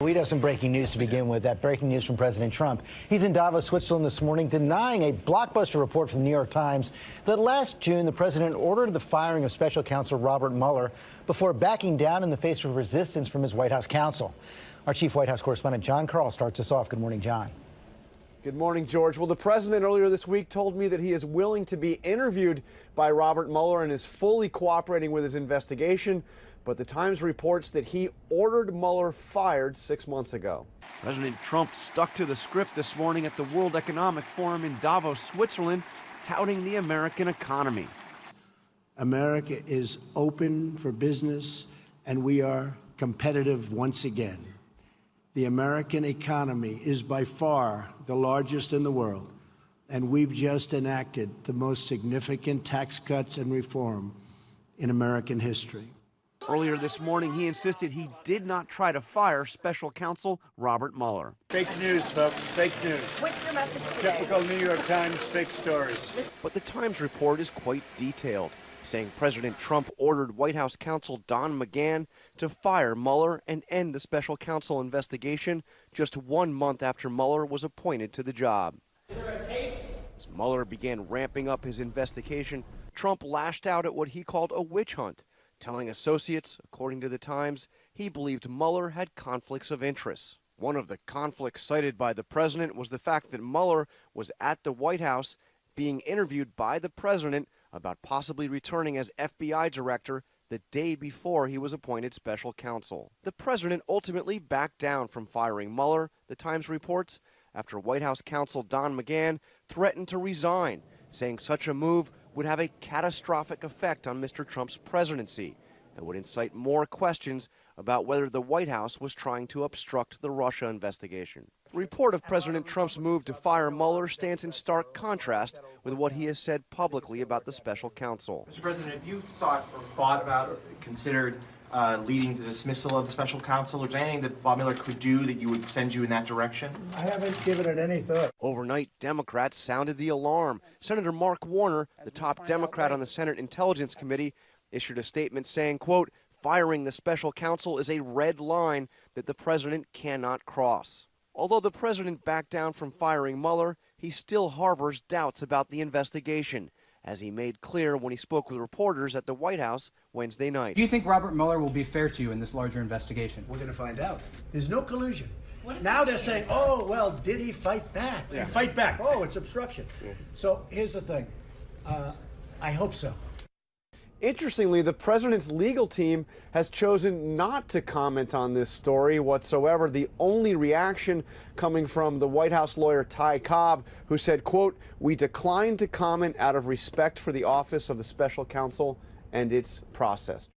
We have some breaking news to begin with. That breaking news from President Trump. He's in Davos, Switzerland this morning, denying a blockbuster report from the New York Times that last June the president ordered the firing of special counsel Robert Mueller before backing down in the face of resistance from his White House counsel. Our chief White House correspondent John Carl starts us off. Good morning, John. Good morning, George. Well, the president earlier this week told me that he is willing to be interviewed by Robert Mueller and is fully cooperating with his investigation. But the Times reports that he ordered Mueller fired 6 months ago. President Trump stuck to the script this morning at the World Economic Forum in Davos, Switzerland, touting the American economy. America is open for business, and we are competitive once again. The American economy is by far the largest in the world, and we've just enacted the most significant tax cuts and reform in American history. Earlier this morning, he insisted he did not try to fire special counsel Robert Mueller. Fake news, folks, fake news. What's your message today? Typical New York Times fake stories. But the Times report is quite detailed, saying President Trump ordered White House counsel Don McGahn to fire Mueller and end the special counsel investigation just 1 month after Mueller was appointed to the job. As Mueller began ramping up his investigation, Trump lashed out at what he called a witch hunt, telling associates, according to the Times, he believed Mueller had conflicts of interest. One of the conflicts cited by the president was the fact that Mueller was at the White House being interviewed by the president about possibly returning as FBI director the day before he was appointed special counsel. The president ultimately backed down from firing Mueller, the Times reports, after White House counsel Don McGahn threatened to resign, saying such a move would have a catastrophic effect on Mr. Trump's presidency and would incite more questions about whether the White House was trying to obstruct the Russia investigation. The report of President Trump's move to fire Mueller stands in stark contrast with what he has said publicly about the special counsel. Mr. President, have you thought about or considered leading the dismissal of the special counsel? Or is there anything that Bob Mueller could do that would send you in that direction? I haven't given it any thought. Overnight, Democrats sounded the alarm. Senator Mark Warner, the top Democrat on the Senate Intelligence Committee, issued a statement saying, quote, firing the special counsel is a red line that the president cannot cross. Although the president backed down from firing Mueller, he still harbors doubts about the investigation, as he made clear when he spoke with reporters at the White House Wednesday night. Do you think Robert Mueller will be fair to you in this larger investigation? We're going to find out. There's no collusion. Now they're saying, oh, well, did he fight back? Did he fight back? Oh, it's obstruction. So here's the thing. I hope so. Interestingly, the president's legal team has chosen not to comment on this story whatsoever. The only reaction coming from the White House lawyer Ty Cobb, who said, quote, we decline to comment out of respect for the office of the special counsel and its process.